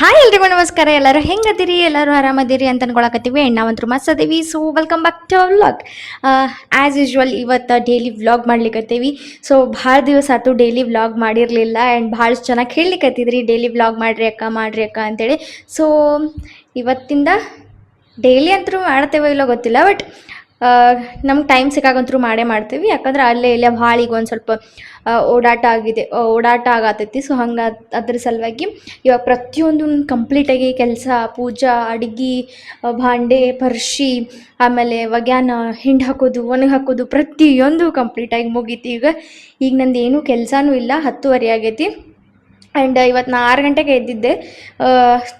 Hi ಎಲ್ರಿಗೂ ನಮಸ್ಕಾರ. ಎಲ್ಲರೂ ಹೆಂಗದಿರಿ? ಎಲ್ಲರೂ ಆರಾಮದಿರಿ ಅಂತ ಅನ್ಕೊಳಕತ್ತೀವಿ. ಆ್ಯಂಡ್ ನಾವಂತೂ ಮಸ್ತ್ ಅದೀವಿ. So welcome back to vlog. As usual ಇವತ್ತು ಡೈಲಿ ವ್ಲಾಗ್ ಮಾಡ್ಲಿಕ್ಕತ್ತೀವಿ. ಸೊ ಭಾಳ ದಿವಸ ಆಯ್ತು ಡೈಲಿ ವ್ಲಾಗ್ ಮಾಡಿರಲಿಲ್ಲ. ಆ್ಯಂಡ್ ಭಾಳ ಚೆನ್ನಾಗಿ ಹೇಳಲಿಕ್ಕತ್ತಿದ್ರಿ ಡೈಲಿ ವ್ಲಾಗ್ ಮಾಡಿರಿ ಅಕ್ಕ ಅಂತೇಳಿ. ಸೊ ಇವತ್ತಿಂದ ಡೈಲಿ ಅಂತೂ ಮಾಡ್ತೇವೋ ಇಲ್ಲೋ ಗೊತ್ತಿಲ್ಲ, ಬಟ್ ನಮ್ಗೆ ಟೈಮ್ ಸಿಕ್ಕಾಗಂತೂ ಮಾಡೇ ಮಾಡ್ತೀವಿ. ಯಾಕಂದ್ರೆ ಅಲ್ಲೇ ಇಲ್ಲೇ ಭಾಳ ಈಗ ಒಂದು ಸ್ವಲ್ಪ ಓಡಾಟ ಆಗತೈತಿ. ಸೊ ಹಂಗೆ ಅದ್ರ ಸಲುವಾಗಿ ಇವಾಗ ಪ್ರತಿಯೊಂದು ಕಂಪ್ಲೀಟಾಗಿ ಕೆಲಸ, ಪೂಜಾ, ಅಡ್ಗೆ, ಭಾಂಡೆ, ಪರ್ಶಿ, ಆಮೇಲೆ ಒಗ್ಯಾನ, ಹಿಂಡಿ ಹಾಕೋದು, ಒಣಗಿ ಹಾಕೋದು ಪ್ರತಿಯೊಂದು ಕಂಪ್ಲೀಟಾಗಿ ಮುಗೀತಿ. ಈಗ ನಂದು ಏನೂ ಕೆಲಸನೂ ಇಲ್ಲ. 10:30 ಆಗೈತಿ. ಆ್ಯಂಡ್ ಇವತ್ತು ನಾ 6 ಗಂಟೆಗೆ ಎದ್ದಿದ್ದೆ.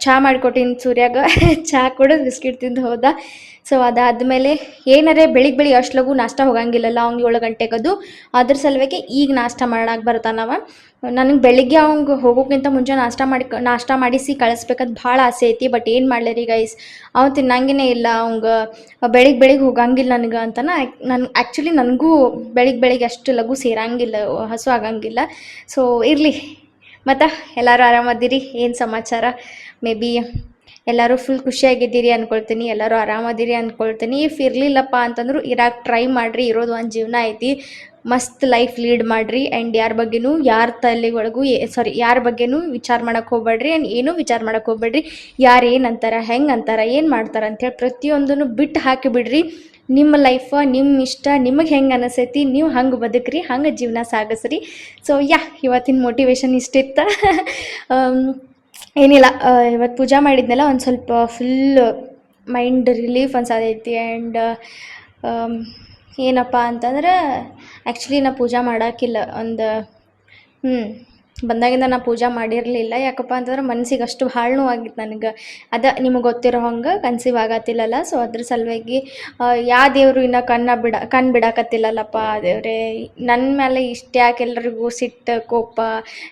ಚಹಾ ಮಾಡಿಕೊಟ್ಟಿನಿ ಸೂರ್ಯಾಗ. ಚಹಾ ಕುಡಿದು ಬಿಸ್ಕಿಟ್ ತಿಂದು ಹೋದ. ಸೊ ಅದಾದಮೇಲೆ ಏನಾರೇ ಬೆಳಿಗ್ಗೆ ಅಷ್ಟು ಲಗು ನಾಷ್ಟ ಹೋಗಂಗಿಲ್ಲಲ್ಲ ಅವ್ನಿಗೆ 7 ಗಂಟೆಗದು. ಅದ್ರ ಸಲುವಾಗಿ ಈಗ ನಾಷ್ಟ ಮಾಡಕ್ಕೆ ಬರ್ತಾನವ. ನನಗೆ ಬೆಳಿಗ್ಗೆ ಅವ್ನಿಗೆ ಹೋಗೋಕ್ಕಿಂತ ಮುಂಚೆ ನಾಷ್ಟ ಮಾಡಿಸಿ ಕಳಿಸ್ಬೇಕಂತ ಭಾಳ ಆಸೆ ಐತಿ. ಬಟ್ ಏನು ಮಾಡ್ಲಿರಿ ಗೈಸ್, ಅವ್ನು ತಿನ್ನಂಗೇ ಇಲ್ಲ. ಅವ್ಗೆ ಬೆಳಿಗ್ಗೆ ಹೋಗಂಗಿಲ್ಲ ನನಗೆ ಅಂತಾನೆ. ಆ್ಯಕ್ಚುಲಿ ನನಗೂ ಬೆಳಿಗ್ಗೆ ಅಷ್ಟು ಲಘು ಸೇರಂಗಿಲ್ಲ, ಹಸು ಆಗಂಗಿಲ್ಲ. ಸೊ ಇರಲಿ. ಮತ್ತು ಎಲ್ಲರೂ ಆರಾಮದಿರಿ? ಏನು ಸಮಾಚಾರ? ಮೇ ಬಿ ಎಲ್ಲರೂ ಫುಲ್ ಖುಷಿಯಾಗಿದ್ದೀರಿ ಅಂದ್ಕೊಳ್ತೀನಿ. ಎಲ್ಲರೂ ಆರಾಮದಿರಿ ಅಂದ್ಕೊಳ್ತೀನಿ. ಇಫ್ ಇರಲಿಲ್ಲಪ್ಪ ಅಂತಂದ್ರು ಇರಕ್ಕೆ ಟ್ರೈ ಮಾಡಿರಿ. ಇರೋದು ಒಂದು ಜೀವನ ಐತಿ. ಮಸ್ತ್ ಲೈಫ್ ಲೀಡ್ ಮಾಡಿರಿ. ಆ್ಯಂಡ್ ಯಾರ ಬಗ್ಗೆನೂ ಯಾರ ಬಗ್ಗೆನೂ ವಿಚಾರ ಮಾಡೋಕ್ಕೆ ಹೋಗ್ಬೇಡ್ರಿ. ಆ್ಯಂಡ್ ಏನೂ ವಿಚಾರ ಮಾಡೋಕ್ಕೆ ಹೋಗ್ಬೇಡ್ರಿ. ಯಾರು ಏನಂತಾರೆ, ಹೆಂಗೆ ಅಂತಾರೆ, ಏನು ಮಾಡ್ತಾರೆ ಅಂಥೇಳಿ ಪ್ರತಿಯೊಂದನ್ನು ಬಿಟ್ಟು ಹಾಕಿಬಿಡ್ರಿ. ನಿಮ್ಮ ಲೈಫ ನಿಮ್ಮ ಇಷ್ಟ, ನಿಮಗೆ ಹೆಂಗೆ ಅನಿಸೈತಿ ನೀವು ಹಂಗೆ ಬದುಕ್ರಿ, ಹಂಗೆ ಜೀವನ ಸಾಗಿಸ್ರಿ. ಸೊ ಇವತ್ತಿನ ಮೋಟಿವೇಶನ್ ಇಷ್ಟಿತ್ತು. ಏನಿಲ್ಲ, ಇವತ್ತು ಪೂಜಾ ಮಾಡಿದ್ನೆಲ್ಲ ಒಂದು ಸ್ವಲ್ಪ ಫುಲ್ ಮೈಂಡ್ ರಿಲೀಫ್ ಅನ್ಸತೈತಿ. ಆ್ಯಂಡ್ ಏನಪ್ಪ ಅಂತಂದ್ರೆ ಆ್ಯಕ್ಚುಲಿ ನಾ ಪೂಜಾ ಮಾಡೋಕ್ಕಿಲ್ಲ. ಬಂದಾಗಿಂದ ನಾ ಪೂಜಾ ಮಾಡಿರಲಿಲ್ಲ. ಯಾಕಪ್ಪ ಅಂತಂದ್ರೆ ಮನ್ಸಿಗೆ ಅಷ್ಟು ಭಾಳ ನೋವಾಗಿತ್ತು ನನಗೆ. ನಿಮಗೆ ಗೊತ್ತಿರೋ ಹಂಗೆ ಕನ್ಸೀವ್ ಆಗತ್ತಿಲ್ಲಲ್ಲ. ಸೊ ಅದ್ರ ಸಲುವಾಗಿ ಯಾವ ದೇವರು ಇನ್ನೂ ಕಣ್ಣು ಬಿಡಾಕತ್ತಿಲ್ಲಲ್ಲಪ್ಪ ದೇವ್ರೆ, ನನ್ನ ಮೇಲೆ ಇಷ್ಟು ಯಾಕೆ ಎಲ್ರಿಗೂ ಸಿಟ್ಟು, ಕೋಪ?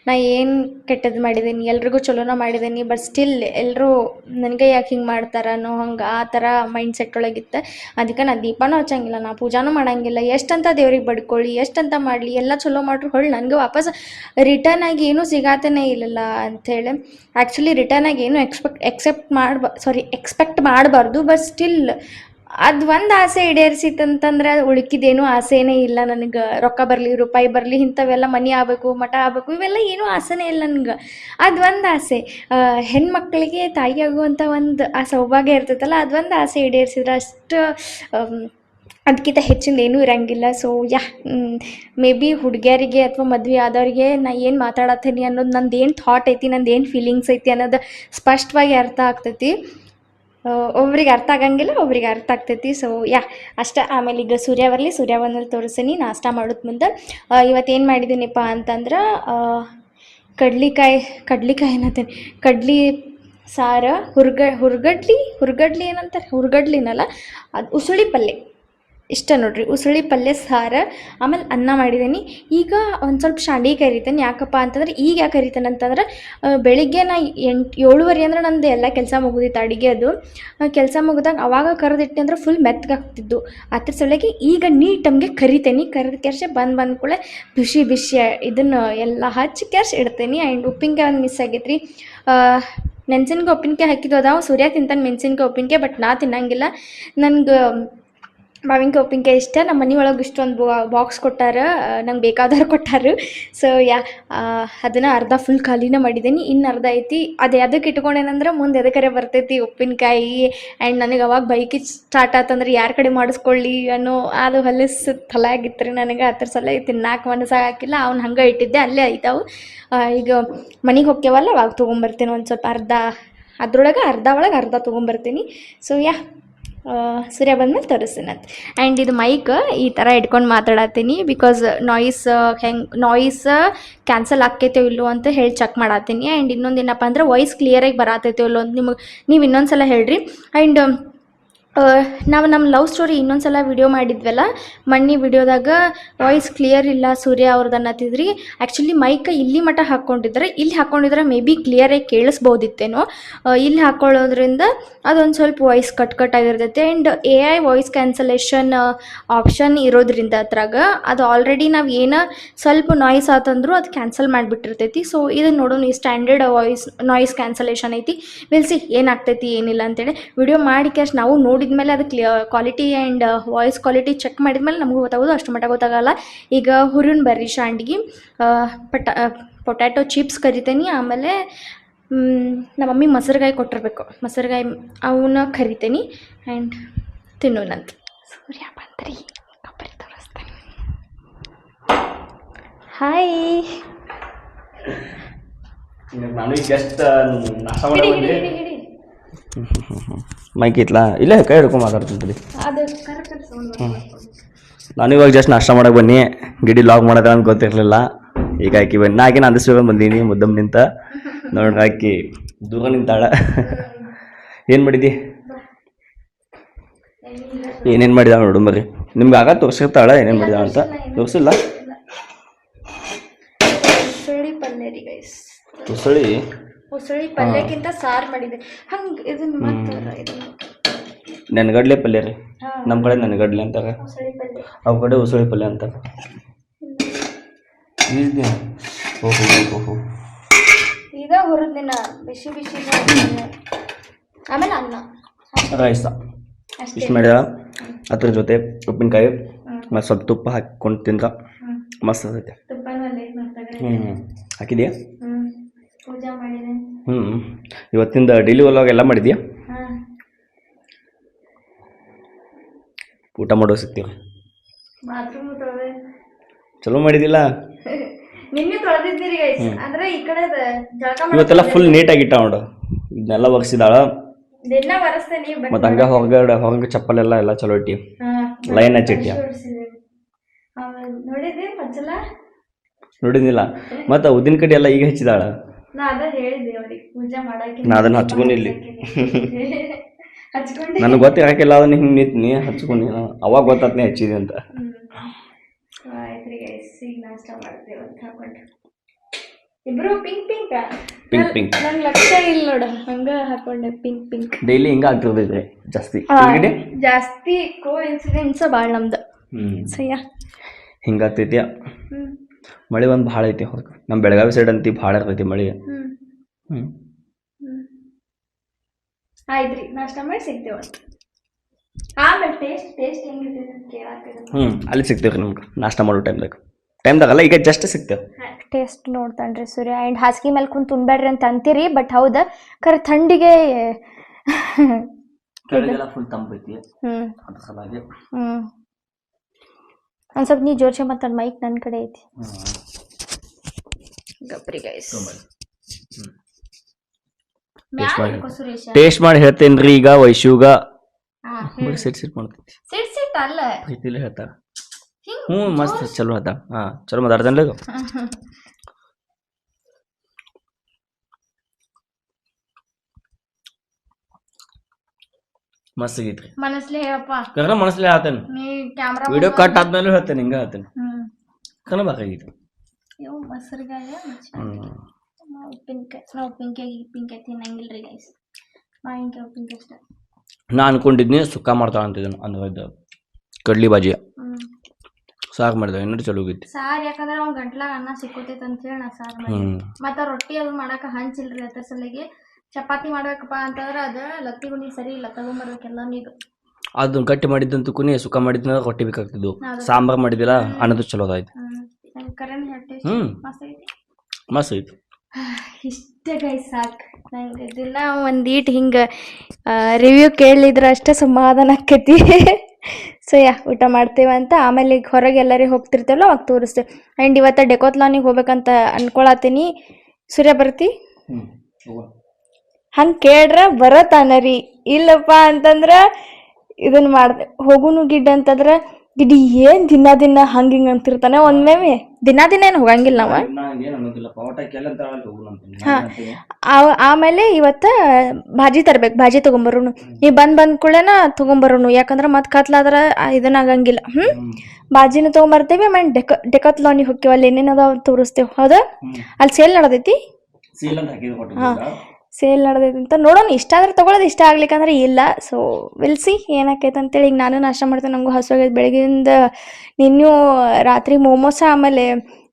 ನಾ ಏನು ಕೆಟ್ಟದ್ದು ಮಾಡಿದ್ದೀನಿ? ಎಲ್ರಿಗೂ ಚಲೋನ ಮಾಡಿದ್ದೀನಿ, ಬಟ್ ಸ್ಟಿಲ್ ಎಲ್ಲರೂ ನನಗೆ ಯಾಕೆ ಹಿಂಗೆ ಮಾಡ್ತಾರೆ ಅನ್ನೋ ಹಂಗೆ ಆ ಥರ ಮೈಂಡ್ ಸೆಟ್ ಒಳಗಿತ್ತು. ಅದಕ್ಕೆ ನಾ ದೀಪನೂ ಹಚ್ಚಂಗಿಲ್ಲ, ನಾ ಪೂಜಾನೂ ಮಾಡೋಂಗಿಲ್ಲ. ಎಷ್ಟಂತ ದೇವ್ರಿಗೆ ಬಡ್ಕೊಳ್ಳಿ, ಎಷ್ಟಂತ ಮಾಡಲಿ, ಎಲ್ಲ ಚಲೋ ಮಾಡ್ರು ಹೊಳ್ಳಿ ನನಗೆ ವಾಪಸ್ ರಿಟರ್ನ್ ಆಗಿ ಏನೂ ಸಿಗಾತನೇ ಇಲ್ಲಲ್ಲ ಅಂಥೇಳಿ. ಆ್ಯಕ್ಚುಲಿ ರಿಟರ್ನ್ ಆಗಿ ಏನು ಎಕ್ಸ್ಪೆಕ್ಟ್ ಮಾಡಬಾರ್ದು. ಬಟ್ ಸ್ಟಿಲ್ ಅದು ಒಂದು ಆಸೆ ಈಡೇರಿಸಿತ್ತಂತಂದ್ರೆ ಉಳ್ಕಿದೇನು ಆಸೆನೇ ಇಲ್ಲ ನನಗೆ. ರೊಕ್ಕ ಬರಲಿ, ರೂಪಾಯಿ ಬರಲಿ, ಇಂಥವೆಲ್ಲ ಮನೆ ಆಗಬೇಕು, ಮಠ ಆಗಬೇಕು, ಇವೆಲ್ಲ ಏನೂ ಆಸೆನೇ ಇಲ್ಲ ನನಗೆ. ಅದು ಒಂದು ಆಸೆ. ಹೆಣ್ಮಕ್ಳಿಗೆ ತಾಯಿ ಆಗುವಂಥ ಒಂದು ಆ ಸೌಭಾಗ್ಯ ಇರ್ತೈತಲ್ಲ, ಅದೊಂದು ಆಸೆ ಈಡೇರಿಸಿದ್ರೆ ಅಷ್ಟು ಅದಕ್ಕಿಂತ ಹೆಚ್ಚಿಂದ ಏನೂ ಇರೋಂಗಿಲ್ಲ. ಸೊ ಮೇ ಬಿ ಹುಡುಗಿಯರಿಗೆ ಅಥವಾ ಮದುವೆ ಆದವ್ರಿಗೆ ನಾ ಏನು ಮಾತಾಡತ್ತೀನಿ ಅನ್ನೋದು ನಂದು ಏನು ಥಾಟ್ ಐತಿ, ನಂದು ಏನು ಫೀಲಿಂಗ್ಸ್ ಐತಿ ಅನ್ನೋದು ಸ್ಪಷ್ಟವಾಗಿ ಅರ್ಥ ಆಗ್ತೈತಿ. ಒಬ್ರಿಗೆ ಅರ್ಥ ಆಗಂಗಿಲ್ಲ, ಒಬ್ರಿಗೆ ಅರ್ಥ ಆಗ್ತೈತಿ. ಸೊ ಅಷ್ಟೇ. ಆಮೇಲೆ ಈಗ ಸೂರ್ಯ ಬಂದಲ್ಲಿ ತೋರಿಸ್ತೀನಿ ನಾಷ್ಟ ಮಾಡೋದು ಮುಂದೆ. ಇವತ್ತೇನು ಮಾಡಿದ್ದೀನಿಪ್ಪ ಅಂತಂದ್ರೆ ಕಡ್ಲಿಕಾಯಿ ಏನಂತೇನೆ, ಕಡ್ಲಿ ಸಾರು, ಹುರ್ಗಡ್ಲಿ ಏನಂತಾರೆ, ಹುರ್ಗಡ್ಲಿನಲ್ಲ ಅದು, ಉಸುಳಿ ಪಲ್ಯ. ಇಷ್ಟ ನೋಡ್ರಿ, ಉಸುಳಿ ಪಲ್ಯ ಸಾರು. ಆಮೇಲೆ ಅನ್ನ ಮಾಡಿದ್ದೀನಿ. ಈಗ ಒಂದು ಸ್ವಲ್ಪ ಶಾಂಡಿಗೆ ಕರಿತೇನೆ. ಯಾಕಪ್ಪ ಅಂತಂದ್ರೆ ಈಗ ಯಾಕೆ ಕರಿತೇನೆ ಅಂತಂದ್ರೆ ಬೆಳಿಗ್ಗೆ ನಾ 7:30 ಅಂದ್ರೆ ನಂದು ಎಲ್ಲ ಕೆಲಸ ಮುಗಿದಿತ್ತು. ಅಡುಗೆ ಅದು ಕೆಲಸ ಮುಗಿದಾಗ ಅವಾಗ ಕರೆದಿಟ್ಟೆ ಅಂದ್ರೆ ಫುಲ್ ಮೆತ್ತಗಾಗ್ತಿದ್ದು. ಅದ್ರ ಸಲುವಾಗಿ ಈಗ ನೀಟಮ್ಗೆ ಕರಿತೇನೆ. ಕರೆದ ಕೆರ್ಸೆ ಬಂದ ಕೂಡಲೇ ಬಿಸಿ ಇದನ್ನು ಎಲ್ಲ ಹಚ್ಚಿ ಕೆರ್ಸೆ ಇಡ್ತೇನೆ. ಆ್ಯಂಡ್ ಉಪ್ಪಿನಕಾಯಿ ಒಂದು ಮಿಸ್ ಆಗೈತ್ರಿ. ಮೆಣಸಿನ್ಕಾಯಿ ಉಪ್ಪಿನಕಾಯಿ ಹಾಕಿದ್ದು ಅದಾವ. ಸೂರ್ಯ ತಿಂತಾನೆ ಮೆಣಸಿನ್ಕಾಯಿ ಉಪ್ಪಿನಕಾಯಿ, ಬಟ್ ನಾ ತಿನ್ನಂಗಿಲ್ಲ. ನನಗೆ ಮಾವಿನಕಾಯಿ ಉಪ್ಪಿನಕಾಯಿ ಇಷ್ಟ. ನಮ್ಮ ಮನೆ ಒಳಗೆ ಇಷ್ಟೊಂದು ಬಾಕ್ಸ್ ಕೊಟ್ಟಾರ, ನಂಗೆ ಬೇಕಾದವ್ರು ಕೊಟ್ಟಾರು. ಸೊ ಅದನ್ನು ಅರ್ಧ ಫುಲ್ ಖಾಲಿನ ಮಾಡಿದ್ದೀನಿ. ಇನ್ನು ಅರ್ಧ ಐತಿ. ಅದಕ್ಕೆ ಇಟ್ಕೊಂಡೇನಂದ್ರೆ ಮುಂದೆ ಎದಕ್ಕರೆ ಬರ್ತೈತಿ ಉಪ್ಪಿನಕಾಯಿ. ಆ್ಯಂಡ್ ನನಗೆ ಅವಾಗ ಬೈಕಿ ಸ್ಟಾರ್ಟ್ ಆತಂದ್ರೆ ಯಾರ ಕಡೆ ಮಾಡಿಸ್ಕೊಳ್ಳಿ ಅನ್ನೋ ಅದು ಹೊಲಸು ತಲೆ ಆಗಿತ್ತು ರೀ ನನಗೆ. ಅದ್ರ ಸಲ ತಿನ್ನಾಕೆ ಮನಸ್ಸಾಗಿಲ್ಲ. ಅವ್ನು ಹಂಗೆ ಇಟ್ಟಿದ್ದೆ, ಅಲ್ಲೇ ಆಯ್ತಾವು. ಈಗ ಮನೆಗೆ ಹೋಗ್ತೇವಲ್ಲ ಅವಾಗ ತೊಗೊಂಬರ್ತೀನಿ ಒಂದು ಸ್ವಲ್ಪ ಅರ್ಧ ಅರ್ಧ ತೊಗೊಂಬರ್ತೀನಿ. ಸೊ ಸೂರ್ಯ ಬಂದಮೇಲೆ ತೋರಿಸ್ತೀನಿ ಅಂತ. ಆ್ಯಂಡ್ ಇದು ಮೈಕ್ ಈ ಥರ ಇಟ್ಕೊಂಡು ಮಾತಾಡತ್ತೀನಿ. ಬಿಕಾಸ್ ನಾಯ್ಸ್ ಕ್ಯಾನ್ಸಲ್ ಆಕೈತೋ ಇಲ್ಲೋ ಅಂತ ಹೇಳಿ ಚೆಕ್ ಮಾಡತ್ತೀನಿ. ಆ್ಯಂಡ್ ಇನ್ನೊಂದು ಏನಪ್ಪ ಅಂದ್ರೆ ವಾಯ್ಸ್ ಕ್ಲಿಯರಾಗಿ ಬರತೈತೋ ಇಲ್ಲೋ ಅಂತ ನೀವು ಇನ್ನೊಂದು ಸಲ ಹೇಳ್ರಿ. ಆ್ಯಂಡ್ ನಾವು ನಮ್ಮ ಲವ್ ಸ್ಟೋರಿ ಇನ್ನೊಂದ್ಸಲ ವಿಡಿಯೋ ಮಾಡಿದ್ವಲ್ಲ, ಮಣ್ಣಿ ವಿಡಿಯೋದಾಗ ವಾಯ್ಸ್ ಕ್ಲಿಯರ್ ಇಲ್ಲ ಸೂರ್ಯ ಅವ್ರದ್ದು ಅನ್ನತ್ತಿದ್ರಿ. ಆ್ಯಕ್ಚುಲಿ ಮೈಕ್ ಇಲ್ಲಿ ಮಟ್ಟ ಹಾಕ್ಕೊಂಡಿದ್ರೆ, ಇಲ್ಲಿ ಹಾಕ್ಕೊಂಡಿದ್ರೆ ಮೇ ಬಿ ಕ್ಲಿಯರಾಗಿ ಕೇಳಿಸ್ಬೋದಿತ್ತೇನೋ. ಇಲ್ಲಿ ಹಾಕ್ಕೊಳ್ಳೋದ್ರಿಂದ ಅದೊಂದು ಸ್ವಲ್ಪ ವಾಯ್ಸ್ ಕಟ್ ಆಗಿರ್ತೈತೆ. And AI voice cancellation option ಇರೋದ್ರಿಂದ ಅದ್ರಾಗ ಅದು ಆಲ್ರೆಡಿ ನಾವು ಏನೋ ಸ್ವಲ್ಪ ನಾಯ್ಸ್ ಆತಂದ್ರೂ ಅದು ಕ್ಯಾನ್ಸಲ್ ಮಾಡಿಬಿಟ್ಟಿರ್ತೈತಿ. ಸೊ ಇದನ್ನು ನೋಡೋಣ, ಈ ಸ್ಟ್ಯಾಂಡರ್ಡ್ ನಾಯ್ಸ್ ಕ್ಯಾನ್ಸಲೇಷನ್ ಐತಿ. ವಿಲ್ಸಿ ಏನಾಗ್ತೈತಿ ಏನಿಲ್ಲ ಅಂತೇಳಿ ವಿಡಿಯೋ ಮಾಡಿ ಕ್ಯಾಶ್ ನಾವು ನೋಡಿದ್ಮೇಲೆ ಅದು quality and voice quality check ಮಾಡಿದ್ಮೇಲೆ ನಮಗೂ ಗೊತ್ತಾಗೋದು, ಅಷ್ಟು ಮಟ್ಟ ಗೊತ್ತಾಗಲ್ಲ. ಈಗ ಹುರಿನ್ ಬರ್ರಿ ಶಾಂಡ್ಗಿ, ಪೊಟ್ಯಾಟೊ ಚಿಪ್ಸ್ ಕರಿತೀನಿ. ಆಮೇಲೆ ನಮ್ಮ ಮಮ್ಮಿ ಮೊಸರುಗಾಯಿ ಕೊಟ್ಟಿರ್ಬೇಕು, ಮೊಸರುಗಾಯಿ ಅವನ್ನ ಕರಿತೀನಿ ಆ್ಯಂಡ್ ತಿನ್ನೋಣಂತ. ಸೂರ್ಯ ಬಂದ್ರಿ, ಕೊಬ್ಬರಿ ತೋರಿಸ್ತೇನೆ. ಹಾಯ್, ನಾನು ಈಗ ಜಸ್ಟ್ ನಾಷ್ಟ ಮಾಡಿ ಮೈಕ್ ಇತ್ಲಾ ಇಲ್ಲೇ ಕೈ ಹಿಡ್ಕೊಂಡು ಮಾತಾಡ್ತೀನಿ. ನಾನು ಇವಾಗ ಜಸ್ಟ್ ನಾಷ್ಟ ಮಾಡಕ್ಕೆ ಬನ್ನಿ. ಗಿಡಿ ಲಾಗ್ ಮಾಡೋದ ಅಂತ ಗೊತ್ತಿರಲಿಲ್ಲ. ಈಗ ಆಕಿ ಬನ್ನಿ, ಆಕಿ ನಾನು ಅಂದಿಸ್ಕೊಂಡು ಬಂದೀನಿ. ಮುದ್ದಮ್ ನಿಂತ ನೋಡ್ರಿ, ಆಕಿ ದೂರ ನಿಂತಾಳ. ಏನು ಮಾಡಿದಿ, ಏನೇನು ಮಾಡಿದಾಳ ನೋಡು ಬರ್ರಿ. ನಿಮ್ಗೆ ಆಗ ತೋರ್ಸಿರ್ತಾಳ ಏನೇನು ಮಾಡಿದಾಳ ಅಂತ. ತೋರಿಸಿಲ್ಲ ಉಸಳಿ ಉಸಳಿ ಪಲ್ಯಕ್ಕಿಂತ ಸಾರು ಮಾಡಿದೆ. ಹಂಗೆ ಇದನ್ನ ಮತ್ತೆ ನೆನಗಡ್ಲೆ ಪಲ್ಯ ರೀ, ನಮ್ಮ ಕಡೆ ನೆನಗಡ್ಲೆ ಅಂತಾರೆ, ಅವ್ರ ಕಡೆ ಉಸಳಿ ಪಲ್ಯ ಅಂತಾರೆ. ಓಹೋ ಈಗ ಹುರಿದಿನ ಬಿಸಿ ಬಿಸಿ ಆಮೇಲೆ ಅನ್ನ ರೈಸ ಇಷ್ಟು ಮಾಡ್ಯಾರ. ಅದ್ರ ಜೊತೆ ಉಪ್ಪಿನಕಾಯಿ ಮತ್ತು ಸ್ವಲ್ಪ ತುಪ್ಪ ಹಾಕಿಕೊಂಡು ತಿಂದ್ರೆ ಮಸ್ತ್ ಇರ್ತೈತೆ. ಹಾಕಿದ್ಯಾ? ಇವತ್ತಿಂದ ಡೈಲಿ ವ್ಲಾಗ್ ಎಲ್ಲ ಮಾಡಿದ್ಯಾ? ಊಟ ಮಾಡೋ ಸಿಗ್ತೀವಿ. ಚಲೋ ಮಾಡಿದಿಲ್ಲ? ಇವತ್ತೆಲ್ಲ ಫುಲ್ ನೀಟಾಗಿಟ್ಟ ನೋಡು. ಇದನ್ನೆಲ್ಲ ಒರೆಸಿದಾಳ. ಮತ್ತು ಹಂಗ ಹೊರಗೆ ಚಪ್ಪಲೆಲ್ಲ ಎಲ್ಲ ಚಲೋ ಇಟ್ಟಿ, ಲೈನ್ ಹಚ್ಚಿಟ್ಟಿ. ನೋಡಿದ್ನಿಲ್ಲ. ಮತ್ತು ಉದ್ದಿನ ಕಡೆ ಎಲ್ಲ ಈಗ ಹಚ್ಚಿದಾಳ. ನಾ ಅದನ್ನ ಹಚ್ಕೊಂಡಿಲ್ಲಿ. ನನಗೆ ಗೊತ್ತಿರಾಕಿಲ್ಲ, ಅದನ್ನ ಹಿಂಗೆ ನಿಂತೀನಿ ಹಚ್ಕೊಂಡು ಅವಾಗ ಗೊತ್ತಾತ್ನೇ ಹಚ್ಚಿದೆ ಅಂತ. ಪಿಂಕ್ ಪಿಂಕ್ ಡೈಲಿ ಹಿಂಗ ಆಗ್ತಿರ್ತೈತ್ರಿ ಜಾಸ್ತಿ ಕೋ ಇನ್ಸಿಡೆಂಟ್ಸ್ ಭಾಳ ನಮ್ದು ಹಿಂಗಾಗ್ತೈತಿ. ಮಳೆ ಒಂದು ಭಾಳ ಐತಿ ಹೊರಗೆ. ನಮ್ಮ ಬೆಳಗಾವಿ ಸೈಡ್ ಅಂತಿ ಭಾಳ ಇರ್ತೈತಿ ಮಳೆ. ಆಯ್ತ್ರಿ, ನಾಷ್ಟ ಮಾಡಿ ಸಿಗ್ತೇವೆ. ಆಮೇಲೆ ಟೇಸ್ಟ್ ಹೆಂಗಿದೆ ಅಲ್ಲಿ ಸಿಗ್ತೇವ್ರಿ ನಮ್ಗೆ ನಾಷ್ಟ ಮಾಡೋ ಟೈಮ್ದಾಗಲ್ಲ, ಈಗ ಜಸ್ಟ್ ಸಿಗ್ತೇವೆ. ಟೇಸ್ಟ್ ನೋಡ್ತಾನ್ರಿ ಸೂರ್ಯ. ಆ್ಯಂಡ್ ಹಾಸಿಗೆ ಮೇಲೆ ಕುಂತು ತುಂಬ್ಯಾಡ್ರಿ ಅಂತ ಅಂತೀರಿ, ಬಟ್ ಹೌದಾ ಖರೆ ಥಂಡಿಗೆ ಫುಲ್ ತಂಪೈತಿ. ಅದ್ರ ಸಲುವಾಗಿ ಒಂದು ಸ್ವಲ್ಪ ನೀ ಜೋರ್ಸೆ ಮಾತಾಡ್, ಮೈಕ್ ನನ್ನ ಕಡೆ ಐತಿ. ಗಪ್ರಿ ಗೈಸ್, ಟೇಸ್ಟ್ ಮಾಡಿ ಹೇಳ್ತೇನ್ರಿ. ಈಗ ವೈಶುಗ ಸಿಟ್ ಮಾಡ್ತೈತಿ, ಸಿಟ್ ಅಲ್ಲ ಪ್ರೀತಿಲಿ ಹೇಳ್ತಾರ. ಮಸ್ತ್ ಚಲೋ ಹೇಳ್ತಾರ. ಚಲೋ ಮಾತಾಡ್ತಾನಲ್ಲ. ಮಸ್ತ್ ಆಗೈತ್ರಿ. ಮನಸ್ಲೇ ಹೇಳಪ್ಪ, ಕರ್ನ ಮನಸ್ಲೇ ಹೇಳ್ತೇನೆ. ವಿಡಿಯೋ ಕಟ್ ಆದ್ಮೇಲೆ ಹೇಳ್ತೇನೆ, ಹಿಂಗ ಹೇಳ್ತೇನೆ. ಕರ್ನ ಬೇಕಾಗಿತ್ತು. ಮೊಸರುಗಾಯ ಉಪ್ಪಿನಕಾಯಿ ತಿನ್ನಂಗಿಲ್ರಿ ಗೈಸ್. ಮಾವಿನಕಾಯಿ ಉಪ್ಪಿನಕಾಯಿ ಅಷ್ಟೇ. ನಾ ಅನ್ಕೊಂಡಿದ್ನಿ ಸುಕ್ಕ ಮಾಡ್ತಾಳ ಅಂತಿದ್ದನು. ಅಂದ್ರೆ ಕಡ್ಲಿ ಬಾಜಿ ಸಾರು ಮಾಡಿದ ಇನ್ನೂ ಚಲೋ ಹೋಗಿತ್ತು ಸಾರು. ಯಾಕಂದ್ರೆ ಅವ್ನು ಗಂಟ್ಲಾಗ ಅನ್ನ ಸಿಕ್ಕೋತೈತೆ ಅಂತೇಳಿ ನಾ ಸಾರು ಮಾಡಿ. ಮತ್ತು ರೊಟ್ಟಿ ಅದು ಮಾಡಕ್ಕೆ ಹಂಚಿಲ್ರಿ. ಅದ್ರ ಸಲಿಗೆ ಚಪಾತಿ ಮಾಡ್ಬೇಕಪ್ಪ ಅಂತಂದ್ರೆ ಅದು ಲತ್ತಿ ಗುಣಿ ಸರಿ ಇಲ್ಲ, ತಗೊಂಬರ್ಬೇಕೆಲ್ಲ ನೀರು. ಅದು ಗಟ್ಟಿ ಮಾಡಿದ್ದಂತೂ ಕುನಿ ಸುಕ್ಕ ಮಾಡಿದ್ನ ರೊಟ್ಟಿ ಬೇಕಾಗ್ತಿದ್ವು. ಸಾಂಬಾರು ಮಾಡಿದಿಲ್ಲ, ಅನ್ನದು ಚಲೋ ಅದಾಯ್ತು. ಮಸ್ತ್ ಐತಿ. ಇಷ್ಟೇ ಗೈಸ್, ಸಾಕು ನಂಗೆ. ದಿನ ಒಂದೀಟ್ ಹಿಂಗೆ ರಿವ್ಯೂ ಕೇಳಿದ್ರೆ ಅಷ್ಟೇ ಸಮಾಧಾನ ಆಕೈತಿ. ಸೊ ಊಟ ಮಾಡ್ತೇವೆ ಅಂತ. ಆಮೇಲೆ ಈಗ ಹೊರಗೆ ಎಲ್ಲರಿಗೆ ಹೋಗ್ತಿರ್ತೇವಲ್ಲ ಅವಾಗ ತೋರಿಸ್ತೇವೆ. ಆ್ಯಂಡ್ ಇವತ್ತು ಡೆಕೋತ್ಲಾನಿಗೆ ಹೋಗ್ಬೇಕಂತ ಅನ್ಕೊಳತ್ತೀನಿ. ಸೂರ್ಯ ಬರ್ತಿ? ಹಂಗೆ ಕೇಳ್ರ ಬರತ್ತಾನ ರೀ. ಇಲ್ಲಪ್ಪ ಅಂತಂದ್ರೆ ಇದನ್ನು ಮಾಡ್ದೆ ಹೋಗುನು ಗಿಡ್ ಅಂತಂದ್ರೆ ಗಿಡಿ ಏನ್ ದಿನ ಹಂಗ ಹಿಂಗ ಅಂತಿರ್ತಾನೆ ಒಮ್ಮೆ ದಿನ ಏನು ಹೋಗಂಗಿಲ್ಲ ನಾವ. ಆಮೇಲೆ ಇವತ್ತ ಭಾಜಿ ತರ್ಬೇಕು, ಭಾಜಿ ತಗೊಂಬರೋನು. ನೀವ್ ಬಂದ್ ಕೂಡನ ತಗೊಂಬರೋನು, ಯಾಕಂದ್ರ ಮತ್ ಕತ್ಲಾದ್ರ ಇದನ್ನ ಆಗಂಗಿಲ್ಲ. ಭಾಜಿನ ತಗೊಂಬರ್ತೇವಿ. ಆಮೇಲೆ ಡೆಕತ್ಲಾನಿಗೆ ಹೋಗ್ತೇವ, ಅಲ್ಲಿ ಏನೇನ್ ಅದಾವ ತೋರಿಸ್ತೇವ್. ಹೌದಾ, ಅಲ್ಲಿ ಸೇಲ್ ನಡೆದೈತಿ. ಸೇಲ್ ನಡೆದೈತಿ ಅಂತ ನೋಡೋಣ. ಇಷ್ಟ ಆದ್ರೆ ತಗೊಳ್ಳೋದು, ಇಷ್ಟ ಆಗ್ಲಿಕ್ಕಂದ್ರೆ ಇಲ್ಲ. ಸೊ ವಿಲ್ ಸಿ ಏನಾಕೈತೆ ಅಂತೇಳಿ. ಈಗ ನಾನು ನಾಷ್ಟ ಮಾಡ್ತೇನೆ, ನಂಗೂ ಹಸುವಾಗೈತೆ. ಬೆಳಗ್ಗೆಯಿಂದ ನಿನ್ನೂ ರಾತ್ರಿ ಮೋಮೋಸ ಆಮೇಲೆ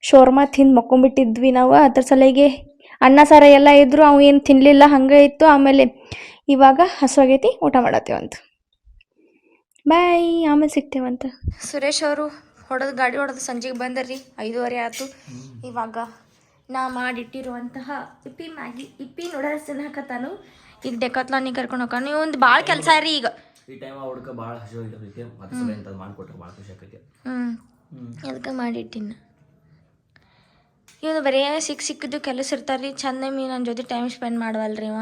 ಶೋರ್ಮಾ ತಿಂದು ಮಕ್ಕೊಂಬಿಟ್ಟಿದ್ವಿ ನಾವು. ಅದ್ರ ಸಲಿಗೆ ಅನ್ನ ಸಾರ ಎಲ್ಲ ಇದ್ರು, ಅವು ಏನು ತಿನ್ನಲಿಲ್ಲ, ಹಂಗೆ ಇತ್ತು. ಆಮೇಲೆ ಇವಾಗ ಹಸುವಾಗೈತಿ, ಊಟ ಮಾಡತ್ತೇವಂತ. ಬಾಯ್, ಆಮೇಲೆ ಸಿಗ್ತೇವಂತ. ಸುರೇಶ್ ಅವರು ಗಾಡಿ ಹೊಡೆದು ಸಂಜೆಗೆ ಬಂದರ್ರಿ. 5:30 ಆಯ್ತು. ಇವಾಗ ನಾ ಮಾಡಿಟ್ಟಿರುವಂತಹ ಇಪ್ಪಿ ನೂಡಲ್ಸ್ ಹಾಕತ್ತಾನು. ಈಗ ಡೆಕಾತ್ಲಾನಿಗೆ ಕರ್ಕೊಂಡು ಹೋಗ. ನೀವು ಒಂದು ಭಾಳ ಕೆಲಸ ರೀ ಈಗ. ಈ ಟೈಮ್ ಹುಡುಕ ಭಾಳ ಹಸಿವಾಗೈತಿ, ಮತ್ತೆ ಮಾಡ್ಕೊಟ್ರೆ ಭಾಳ ಖುಷಿ ಆಕೈತಿ. ಅದಕ್ಕೆ ಮಾಡಿಟ್ಟಿನ. ಇವನು ಬರೀ ಸಿಕ್ಕಿದ್ದು ಕೆಲಸ ಇರ್ತಾರ್ರಿ. ಚಂದ ನನ್ನ ಜೊತೆ ಟೈಮ್ ಸ್ಪೆಂಡ್ ಮಾಡವಲ್ರಿ ಇವ.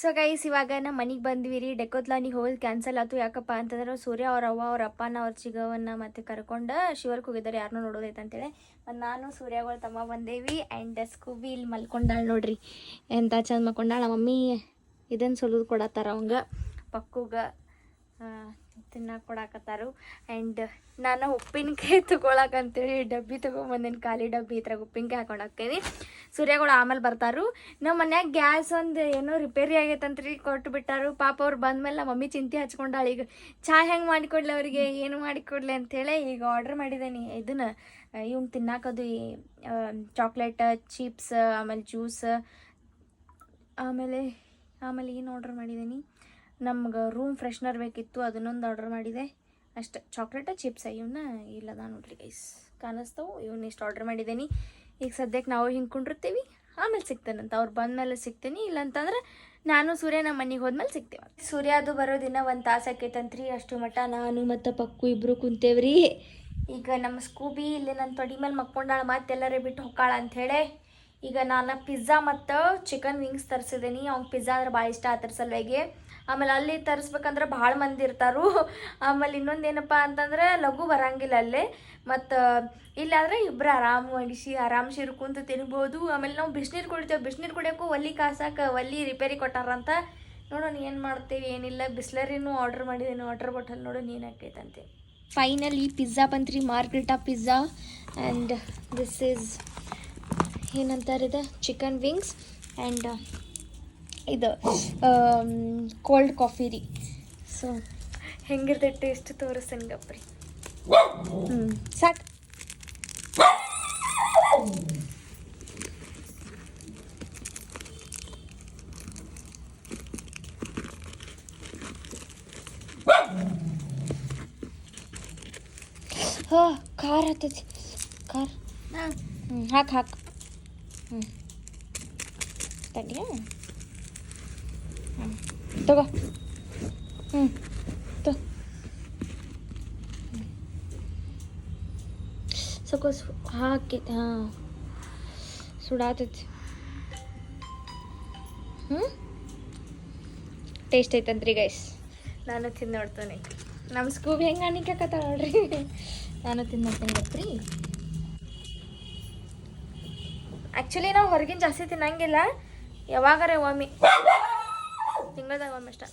ಸೊ ಗೈಸ್, ಇವಾಗ ನಮ್ಮ ಮನೆಗೆ ಬಂದ್ವಿ ರೀ. ಡೆಕೋತ್ಲಾನಿಗೆ ಹೋಗಿ ಕ್ಯಾನ್ಸಲ್ ಆಯ್ತು. ಯಾಕಪ್ಪ ಅಂತಂದ್ರೆ ಸೂರ್ಯ ಅವ್ರ ಅವ್ವ, ಅವ್ರ ಅಪ್ಪನ, ಅವ್ರ ಚಿಗವನ್ನ ಮತ್ತೆ ಕರ್ಕೊಂಡು ಶಿವರ್ಗೆ ಹೋಗಿದ್ದಾರೆ, ಯಾರನ್ನೂ ನೋಡೋದೈತೆ ಅಂತೇಳಿ. ಮತ್ತು ನಾನು ಸೂರ್ಯಗಳ ತಮ್ಮ ಬಂದೇವಿ. ಆ್ಯಂಡ್ ಸ್ಕೂಬಿ ಇಲ್ಲಿ ಮಲ್ಕೊಂಡಾಳು ನೋಡ್ರಿ, ಎಂಥ ಚಂದ ಮಲ್ಕೊಂಡಾಳ. ನಮ್ಮ ಮಮ್ಮಿ ಇದನ್ನು ಸೊಲಿದು ಕೊಡತ್ತಾರ ಅವಂಗೆ, ಪಕ್ಕುಗೆ ತಿನ್ನಕ್ಕೆ ಕೊಡಾಕತ್ತಾರು. ಆ್ಯಂಡ್ ನಾನು ಉಪ್ಪಿನಕಾಯಿ ತೊಗೊಳಕಂತೇಳಿ ಡಬ್ಬಿ ತೊಗೊಂಬಂದೇನಿ, ಖಾಲಿ ಡಬ್ಬಿ. ಇದ್ರಾಗ ಉಪ್ಪಿನಕಾಯಿ ಹಾಕೊಂಡು ಹಾಕ್ತೀನಿ. ಸೂರ್ಯಗಳು ಆಮೇಲೆ ಬರ್ತಾರು. ನಮ್ಮ ಮನ್ಯಾಗ ಗ್ಯಾಸ್ ಒಂದು ಏನೋ ರಿಪೇರಿ ಆಗೈತಂತ್ರಿ, ಕೊಟ್ಟು ಬಿಟ್ಟಾರು. ಪಾಪ ಅವ್ರು ಬಂದಮೇಲೆ ನಮ್ಮ ಮಮ್ಮಿ ಚಿಂತೆ ಹಚ್ಕೊಂಡಾಳು. ಈಗ ಚಹಾ ಹೆಂಗೆ ಮಾಡಿಕೊಡ್ಲಿ ಅವರಿಗೆ, ಏನು ಮಾಡಿಕೊಡ್ಲಿ ಅಂಥೇಳಿ ಈಗ ಆರ್ಡ್ರ್ ಮಾಡಿದ್ದೀನಿ. ಇದನ್ನು ಇವ್ನು ತಿನ್ನಾಕದು ಚಾಕ್ಲೇಟ್ ಚಿಪ್ಸ್, ಆಮೇಲೆ ಜ್ಯೂಸ್, ಆಮೇಲೆ ಏನು ಆರ್ಡ್ರ್ ಮಾಡಿದ್ದೀನಿ, ನಮ್ಗೆ ರೂಮ್ ಫ್ರೆಶ್ನರ್ ಬೇಕಿತ್ತು, ಅದನ್ನೊಂದು ಆರ್ಡ್ರ್ ಮಾಡಿದೆ ಅಷ್ಟೆ. ಚಾಕ್ಲೇಟ ಚಿಪ್ಸ್ ಇವನ್ನ ಇಲ್ಲದ ನೋಡ್ರಿ ಗೈಸ್, ಕಾಣಿಸ್ತಾವು. ಇವನ್ನ ಇಷ್ಟು ಆರ್ಡ್ರ್ ಮಾಡಿದ್ದೀನಿ. ಈಗ ಸದ್ಯಕ್ಕೆ ನಾವು ಹಿಂಗೆ ಕುಂಡಿರ್ತೀವಿ, ಆಮೇಲೆ ಸಿಗ್ತಾನಂತ. ಅವ್ರು ಬಂದಮೇಲೆ ಸಿಗ್ತೀನಿ, ಇಲ್ಲಂತಂದ್ರೆ ನಾನು ಸೂರ್ಯ ನಮ್ಮ ಮನೆಗೆ ಹೋದ್ಮೇಲೆ ಸಿಗ್ತೇವೆ. ಸೂರ್ಯ ಅದು ಬರೋದಿನ 1 ತಾಸು ಆಕೈತಂತ್ರಿ. ಅಷ್ಟು ಮಟ್ಟ ನಾನು ಮತ್ತು ಪಕ್ಕು ಇಬ್ಬರು ಕುಂತೇವ್ರಿ. ಈಗ ನಮ್ಮ ಸ್ಕೂಬಿ ಇಲ್ಲಿ ನನ್ನ ತೊಡಿ ಮೇಲೆ ಮಕ್ಕೊಂಡಾಳ, ಮತ್ತೆಲ್ಲರೇ ಬಿಟ್ಟು ಹೊಕ್ಕಾಳ ಅಂಥೇಳಿ. ಈಗ ನಾನು ಪಿಜ್ಜಾ ಮತ್ತು ಚಿಕನ್ ವಿಂಗ್ಸ್ ತರಿಸಿದ್ದೀನಿ. ಅವ್ನಿಗೆ ಪಿಜ್ಜಾ ಅಂದ್ರೆ ಭಾಳ ಇಷ್ಟ, ಅದ್ರ ಸಲುವಾಗಿ. ಆಮೇಲೆ ಅಲ್ಲಿ ತರಿಸ್ಬೇಕಂದ್ರೆ ಭಾಳ ಮಂದಿ ಇರ್ತಾರು. ಆಮೇಲೆ ಇನ್ನೊಂದು ಏನಪ್ಪ ಅಂತಂದ್ರೆ ಲಘು ಬರಂಗಿಲ್ಲ ಅಲ್ಲೇ. ಮತ್ತು ಇಲ್ಲಾದರೆ ಇಬ್ಬರು ಆರಾಮ್ಸಿ ಕುಂತು ತಿನ್ಬೋದು. ಆಮೇಲೆ ನಾವು ಬಿಸಿನೀರು ಕುಡಿತೇವೆ. ಬಿಸಿನೀರು ಕುಡಿಯೋಕ್ಕೂ ಒಲಿ ಕಾಸಕ್ಕೆ ಒಲಿ ರಿಪೇರಿ ಕೊಟ್ಟಾರಂತ. ನೋಡೋಣ ಏನು ಮಾಡ್ತೇವೆ ಏನಿಲ್ಲ. ಬಿಸ್ಲರಿನೂ ಆರ್ಡ್ರ್ ಮಾಡಿದ್ದೀನಿ, ವಾಟರ್ ಬಾಟಲ್. ನೋಡೋಣ ಏನು ಆಕೈತಂತೆ. ಫೈನಲಿ ಪಿಜ್ಜಾ ಬಂತ್ರಿ, margherita pizza. And this is ಏನಂತಾರಿದೆ, ಚಿಕನ್ ವಿಂಗ್ಸ್ ಆ್ಯಂಡ್ ಇದು ಕೋಲ್ಡ್ ಕಾಫಿ ರೀ. ಸೊ ಹೆಂಗಿರ್ತೈತೆ ಟೇಸ್ಟ್ ತೋರಿಸ್ತೀನಿ ಗಪ್ರಿ. ಸಾಕು. ಖಾರ ಹತ್ತೈತಿ, ಖಾರ. ಹಾಕು ತಡಿಯ. ತಗೋ. ಸಕೋಸ್ ಹಾಕಿ. ಸುಡಾತೈತಿ. ಟೇಸ್ಟ್ ಐತಂತ್ರಿ ಗೈಸ್. ನಾನು ತಿಂದು ನೋಡ್ತೇನೆ. ನಮ್ಮ ಸ್ಕೂಬಿ ಹೆಂಗೆ ಅನಿಕತ್ತ ನೋಡ್ರಿ. ನಾನು ತಿಂದು ನೋಡ್ತೇನೆ ಗಪ್ರಿ. ಆ್ಯಕ್ಚುಲಿ ನಾವು ಹೊರಗಿನ ಜಾಸ್ತಿ ತಿನ್ನಂಗಿಲ್ಲ, ಯಾವಾಗಾರೆ ಒಮ್ಮೆ, ತಿಂಗಳದಾಗ ಒಮ್ಮೆ ಅಷ್ಟ.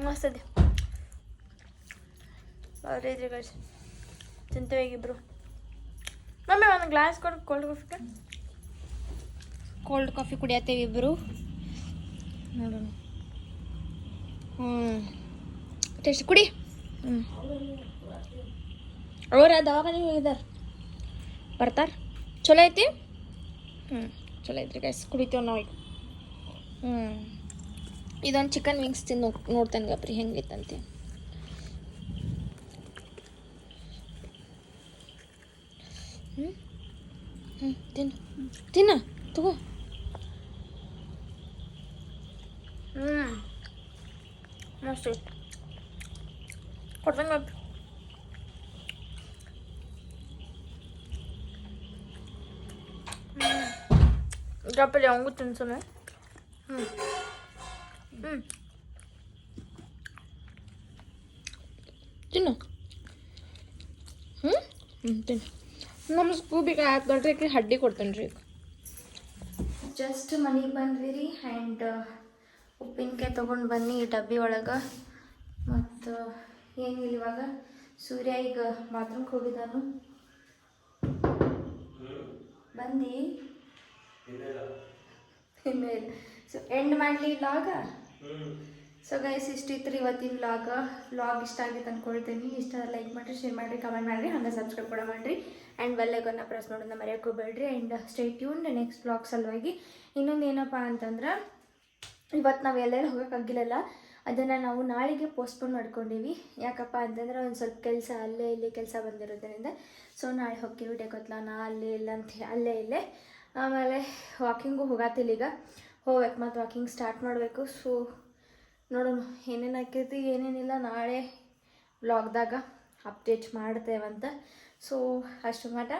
ಮಸ್ತ್ ಇದೆ. ಅವ್ರಿ ಇದ್ರಿ ಗೈಸ್, ತಿಂತೇವೆ ಈಗಿಬ್ರು. ಮಮ್ಮಿ ಒಂದು ಗ್ಲಾಸ್ ಕೊಡು ಕೋಲ್ಡ್ ಕಾಫಿ ಕುಡಿಯತ್ತೇವೆ ಇಬ್ಬರು. ನೋಡೋಣ. ಟೇಸ್ಟ್ ಕುಡಿ. ಅವ್ರ ದವಾಖಾನೆಗೆ ಹೋಗಿದಾರ, ಬರ್ತಾರ. ಚಲೋ ಐತಿ. ಚಲೋ ಐತ್ರಿ ಗೈಸ್, ಕುಡಿತೇವೆ ನಾವು ಈಗ. ಇದೊಂದು ಚಿಕನ್ ವಿಂಗ್ಸ್ ತಿಂದು ನೋಡ್ತೇನೆ ಗಪ್ರಿ ಹೆಂಗೈತಂತೆ. ತಿನ್ನ ತಗೋ. ಮಸ್ತ್ ಕೊಡ್ತೇನೆ ಗಪ್ರಿ. ಗಪ್ಪಲಿ ಅವಂಗೂ ತಿನ್ಸೋಣ. ತಿನ್ನು. ತಿನ್ನು. ನಮ್ಮ ಸ್ಕೂಬಿಗೆ ದೊಡ್ಡಕ್ಕೆ ಹಡ್ಡಿ ಕೊಡ್ತೇನೆ ರೀ. ಜಸ್ಟ್ ಮನೆಗೆ ಬಂದ್ವಿ ರೀ. ಆ್ಯಂಡ್ ಉಪ್ಪಿನಕಾಯಿ ತೊಗೊಂಡು ಬನ್ನಿ ಈ ಡಬ್ಬಿ ಒಳಗೆ. ಮತ್ತು ಏನಿಲ್ಲ, ಇವಾಗ ಸೂರ್ಯ ಈಗ ಬಾತ್ರೂಮ್ಗೆ ಹೋಗಿದ್ದಾನು. ಬಂದು ಇನ್ನೇನು ಸೊ ಎಂಡ್ ಮಾಡಲಿ ವ್ಲಾಗ. ಸೊ ಗೈಸ್, ಇಷ್ಟಿತ್ತು ರೀ ಇವತ್ತಿನ ವ್ಲಾಗ್ ಇಷ್ಟ ಆಗಿತ್ತು ಅಂದ್ಕೊಳ್ತೀನಿ. ಇಷ್ಟ ಲೈಕ್ ಮಾಡಿರಿ, ಶೇರ್ ಮಾಡಿರಿ, ಕಮೆಂಟ್ ಮಾಡಿರಿ, ಹಂಗೆ ಸಬ್ಸ್ಕ್ರೈಬ್ ಕೂಡ ಮಾಡಿರಿ. ಆ್ಯಂಡ್ ಬೆಲ್ ಐಕಾನ್ನ ಪ್ರೆಸ್ ಮಾಡೋದನ್ನ ಮರೆಯೋಕೆ ಹೋಗ್ಬೇಡ್ರಿ. And stay tune next vlog ಸಲುವಾಗಿ. ಇನ್ನೊಂದು ಏನಪ್ಪ ಅಂತಂದ್ರೆ, ಇವತ್ತು ನಾವು ಎಲ್ಲೆಲ್ಲ ಹೋಗೋಕ್ಕಾಗಿಲ್ಲಲ್ಲ, ಅದನ್ನು ನಾವು ನಾಳೆಗೆ ಪೋಸ್ಟ್ಪೋನ್ ಮಾಡ್ಕೊಂಡೀವಿ. ಯಾಕಪ್ಪ ಅಂತಂದ್ರೆ ಒಂದು ಸ್ವಲ್ಪ ಕೆಲಸ ಅಲ್ಲೇ ಇಲ್ಲಿ ಕೆಲಸ ಬಂದಿರೋದ್ರಿಂದ. ಸೊ ನಾಳೆ ಹೋಗ್ತೀವಿ ಡೆಕೋತ್ಲಾನ ಅಲ್ಲೇ ಇಲ್ಲ ಅಂತ ಅಲ್ಲೇ ಇಲ್ಲೇ. ಆಮೇಲೆ ವಾಕಿಂಗು ಹೋಗತ್ತಿಲ್ಲ, ಈಗ ಹೋಗ್ಬೇಕು, ಮತ್ತು ವಾಕಿಂಗ್ ಸ್ಟಾರ್ಟ್ ಮಾಡಬೇಕು. ಸೊ ನೋಡೋಣ ಏನೇನು ಆಕೈತಿ ಏನೇನಿಲ್ಲ ನಾಳೆ ವ್ಲಾಗ್ದಾಗ ಅಪ್ಡೇಟ್ ಮಾಡ್ತೇವಂತ. ಸೊ ಅಷ್ಟು ಮಟ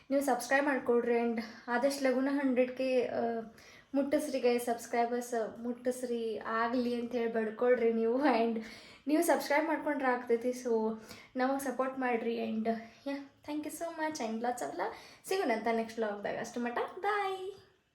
ನೀವು ಸಬ್ಸ್ಕ್ರೈಬ್ ಮಾಡಿಕೊಡ್ರಿ. ಆ್ಯಂಡ್ ಆದಷ್ಟು ಲಗುನ 100K ಮುಟ್ಟಿಸ್ರಿ ಗೈ, ಸಬ್ಸ್ಕ್ರೈಬರ್ಸ್ ಮುಟ್ಟಿಸ್ರಿ ಆಗಲಿ ಅಂಥೇಳಿ ಬಡ್ಕೊಳ್ರಿ ನೀವು. ಆ್ಯಂಡ್ ನೀವು ಸಬ್ಸ್ಕ್ರೈಬ್ ಮಾಡ್ಕೊಂಡ್ರೆ ಆಗ್ತೈತಿ. ಸೊ ನಮಗೆ ಸಪೋರ್ಟ್ ಮಾಡಿರಿ. And thank you so much. And lots of love. ಸಿಗೋಣಂತ ನೆಕ್ಸ್ಟ್ ವ್ಲಾಗ್ದಾಗ. ಅಷ್ಟು ಮಟ ಬಾಯ್.